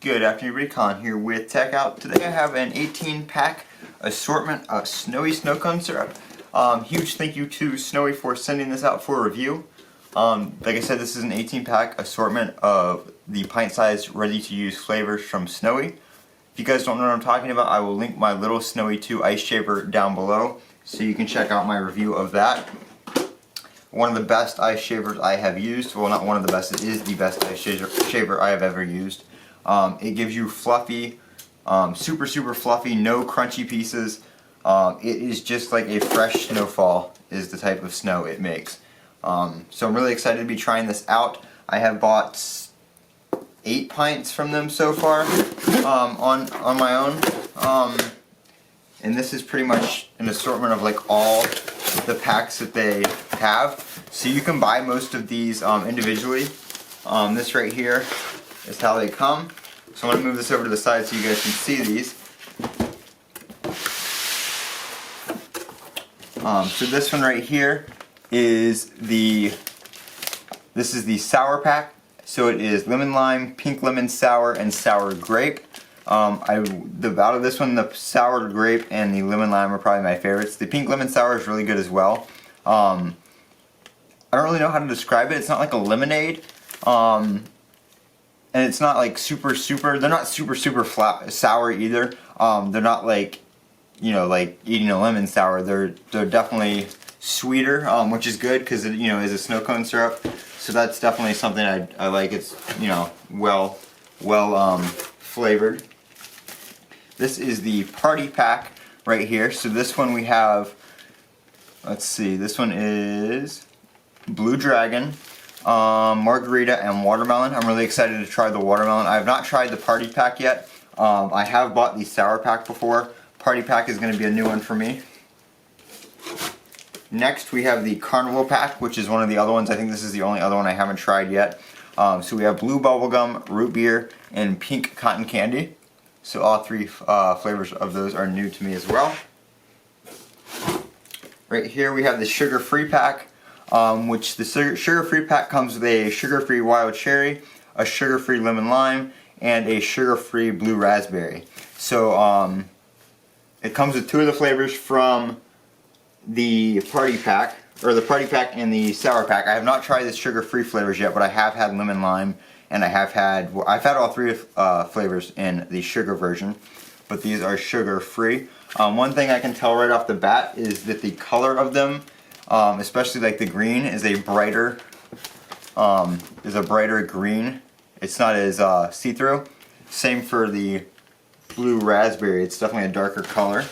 good afternoon, everybody? Con here with Techout. Today I have an 18-pack assortment of Snowy snow cone syrup. Huge thank you to Snowy for sending this out for a review. Like I said, this is an 18-pack assortment of the pint-sized ready-to-use flavors from Snowy. If you guys don't know what I'm talking about, I will link my little Snowy 2 ice shaver down below so you can check out my review of that. One of the best ice shavers I have used. Well, not one of the best, it is the best ice shaver I have ever used. It gives you fluffy, super fluffy, no crunchy pieces. It is just like a fresh snowfall is the type of snow it makes. So I'm really excited to be trying this out. I have bought 8 pints from them so far on my own. And this is pretty much an assortment of like all the packs that they have. So you can buy most of these individually. This right here is how they come. So I'm going to move this over to the side so you guys can see these. So this one right here is this is the sour pack. So it is lemon lime, pink lemon sour, and sour grape. Out of this one, the sour grape and the lemon lime are probably my favorites. The pink lemon sour is really good as well. I don't really know how to describe it. It's not like a lemonade, and it's not like super. They're not super sour either. They're not like, you know, like eating a lemon sour. They're definitely sweeter, which is good because it, you know, is a snow cone syrup. So that's definitely something I like. It's, you know, well flavored. This is the party pack right here. So this one we have, let's see, this one is Blue Dragon, Margarita, and Watermelon. I'm really excited to try the watermelon. I have not tried the party pack yet. I have bought the sour pack before. Party pack is going to be a new one for me. Next we have the Carnival Pack, which is one of the other ones. I think this is the only other one I haven't tried yet. So we have blue bubblegum, root beer, and pink cotton candy. So all 3 flavors of those are new to me as well. Right here we have the sugar-free pack, which the sugar-free pack comes with a sugar-free wild cherry, a sugar-free lemon lime, and a sugar-free blue raspberry. So it comes with 2 of the flavors from the party pack, or the party pack and the sour pack. I have not tried the sugar-free flavors yet, but I have had lemon lime, and I've had all 3 flavors in the sugar version, but these are sugar-free. One thing I can tell right off the bat is that the color of them, especially like the green, is a brighter green. It's not as see-through. Same for the blue raspberry. It's definitely a darker color.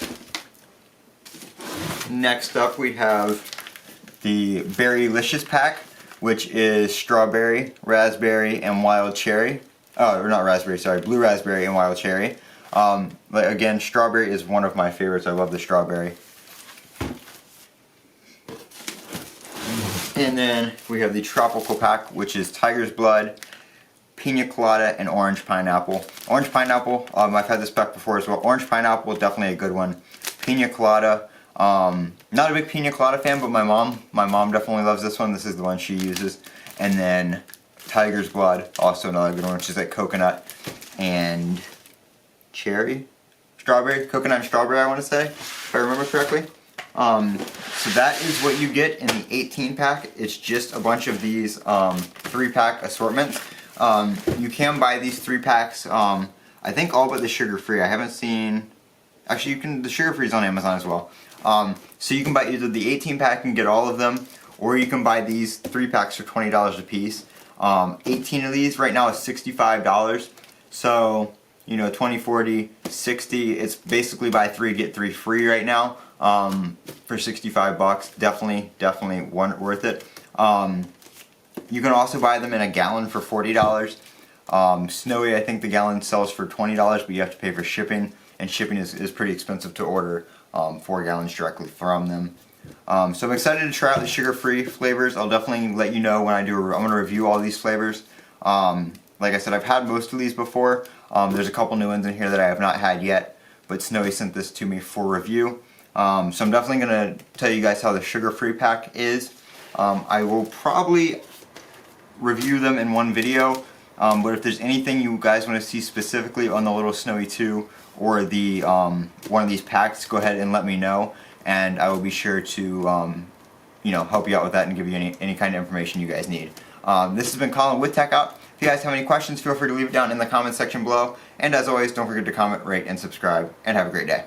Next up we have the Berrylicious pack, which is strawberry, raspberry, and wild cherry. Oh, or not raspberry, sorry, blue raspberry and wild cherry. Again, strawberry is one of my favorites. I love the strawberry. And then we have the tropical pack, which is tiger's blood, pina colada, and orange pineapple. Orange pineapple, I've had this pack before as well. Orange pineapple, definitely a good one. Pina colada, not a big pina colada fan, but my mom definitely loves this one. This is the one she uses. And then tiger's blood, also another good one, which is like coconut and coconut and strawberry, I want to say, if I remember correctly. So that is what you get in the 18 pack. It's just a bunch of these 3-pack assortments. You can buy these 3 packs, I think all but the sugar-free. I haven't seen, actually the sugar-free is on Amazon as well. So you can buy either the 18 pack and get all of them, or you can buy these 3 packs for $20 a piece. 18 of these right now is $65. So, you know, 20, 40, 60, it's basically buy 3, get 3 free right now, for 65 bucks. Definitely worth it. You can also buy them in a gallon for $40. Snowy, I think the gallon sells for $20, but you have to pay for shipping, and shipping is pretty expensive to order 4 gallons directly from them. So I'm excited to try out the sugar-free flavors. I'll definitely let you know when I'm going to review all these flavors. Like I said, I've had most of these before. There's a couple new ones in here that I have not had yet, but Snowy sent this to me for review. So I'm definitely going to tell you guys how the sugar-free pack is. I will probably review them in one video, But if there's anything you guys want to see specifically on the little Snowy 2 or the one of these packs, go ahead and let me know, and I will be sure to help you out with that and give you any kind of information you guys need. This has been Colin with Techout. If you guys have any questions, feel free to leave it down in the comment section below. And as always, don't forget to comment, rate, and subscribe, and have a great day.